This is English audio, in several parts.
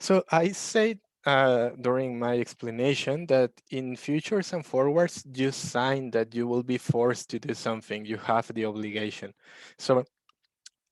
So I said during my explanation that in futures and forwards, you sign that you will be forced to do something. You have the obligation. So,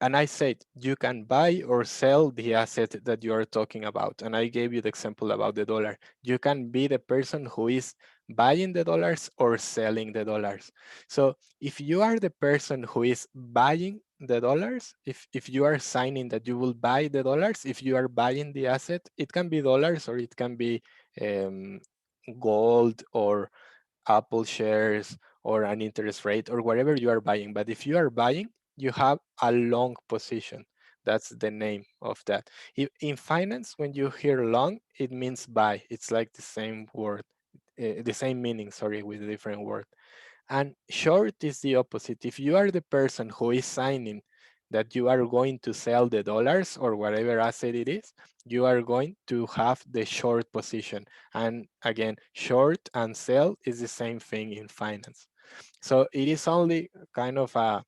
and I said you can buy or sell the asset that you are talking about. And I gave you the example about the dollar. You can be the person who is buying the dollars or selling the dollars. So if you are the person who is buying the dollars, if you are signing that you will buy the dollars, if you are buying the asset, it can be dollars or it can be um, gold or Apple shares or an interest rate or whatever you are buying. But if you are buying, you have a long position. That's the name of that. In finance, when you hear long, it means buy. It's like the same word, the same meaning, sorry, with a different word. And short is the opposite. If you are the person who is signing that you are going to sell the dollars or whatever asset it is, you are going to have the short position. And again, short and sell is the same thing in finance. So it is only kind of a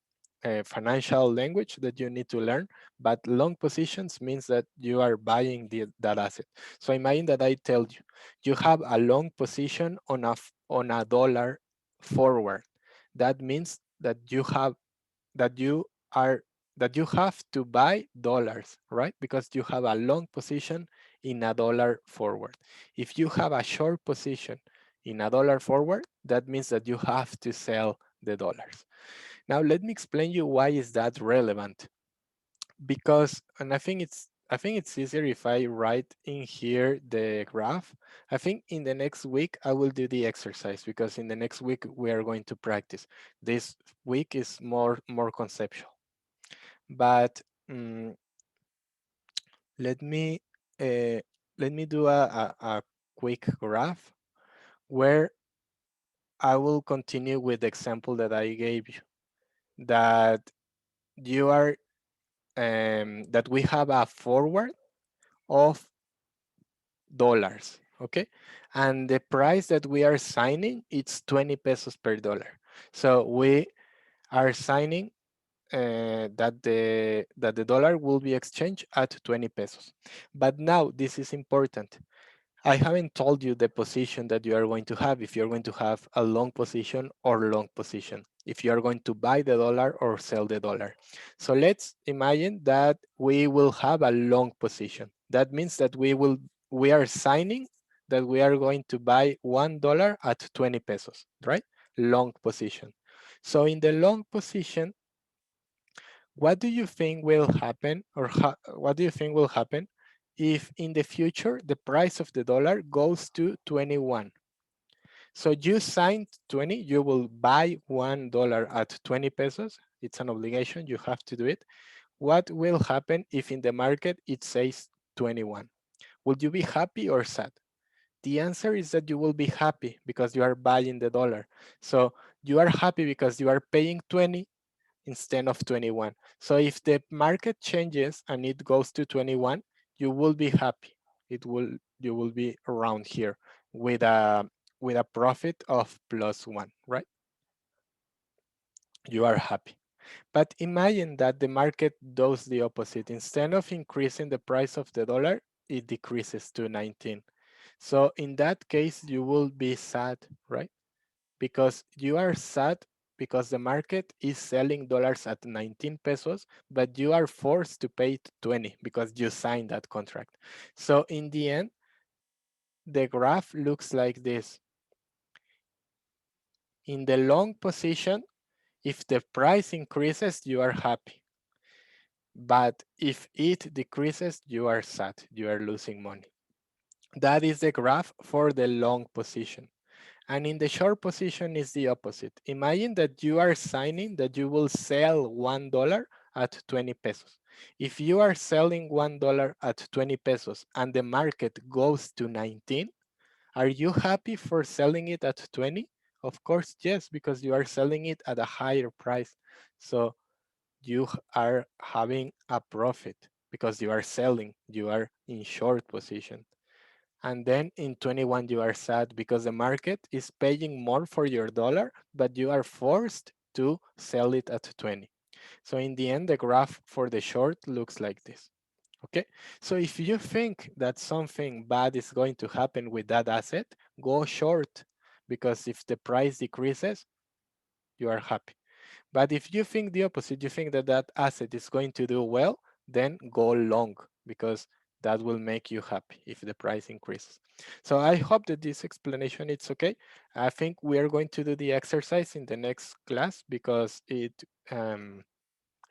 financial language that you need to learn, but long positions means that you are buying that asset. So imagine that I tell you, you have a long position on on a dollar forward. That means that that you are you have to buy dollars, right? Because you have a long position in a dollar forward. If you have a short position in a dollar forward, that means that you have to sell the dollars. Now let me explain you why is that relevant. Because, and I think it's easier if I write in here the graph. I think in the next week I will do the exercise because in the next week we are going to practice. This week is more conceptual. But let me uh, let me do a quick graph where I will continue with the example that I gave you, that you are that we have a forward of dollars, okay? And the price that we are signing, it's 20 pesos per dollar. So we are signing that the dollar will be exchanged at 20 pesos. But now this is important. I haven't told you the position that you are going to have, if you're going to have a long position or long position, if you are going to buy the dollar or sell the dollar. So let's imagine that we will have a long position. That means that we are signing that we are going to buy $1 at 20 pesos, right? Long position. So in the long position, what do you think will happen, or what do you think will happen if in the future the price of the dollar goes to 21? So you signed 20, you will buy $1 at 20 pesos. It's an obligation, you have to do it. What will happen if in the market it says 21? Will you be happy or sad? The answer is that you will be happy because you are buying the dollar. So you are happy because you are paying 20 instead of 21. So if the market changes and it goes to 21, you will be happy. You will be around here with a profit of +1, right? You are happy. But imagine that the market does the opposite. Instead of increasing the price of the dollar, it decreases to 19. So in that case, you will be sad, right? Because you are sad because the market is selling dollars at 19 pesos, but you are forced to pay 20 because you signed that contract. So in the end, the graph looks like this. In the long position, if the price increases, you are happy. But if it decreases, you are sad, you are losing money. That is the graph for the long position. And in the short position is the opposite. Imagine that you are signing that you will sell $1 at 20 pesos. If you are selling $1 at 20 pesos and the market goes to 19, are you happy for selling it at 20? Of course, yes, because you are selling it at a higher price. So you are having a profit because you are selling, you are in short position. And then in 21, you are sad because the market is paying more for your dollar, but you are forced to sell it at 20. So in the end, the graph for the short looks like this. Okay, so if you think that something bad is going to happen with that asset, go short, because if the price decreases, you are happy. But if you think the opposite, you think that that asset is going to do well, then go long, because that will make you happy if the price increases. So I hope that this explanation is okay. I think we are going to do the exercise in the next class, because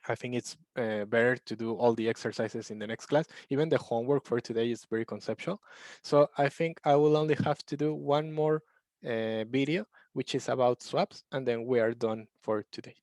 I think it's better to do all the exercises in the next class. Even the homework for today is very conceptual. So I think I will only have to do one more video, which is about swaps, and then we are done for today.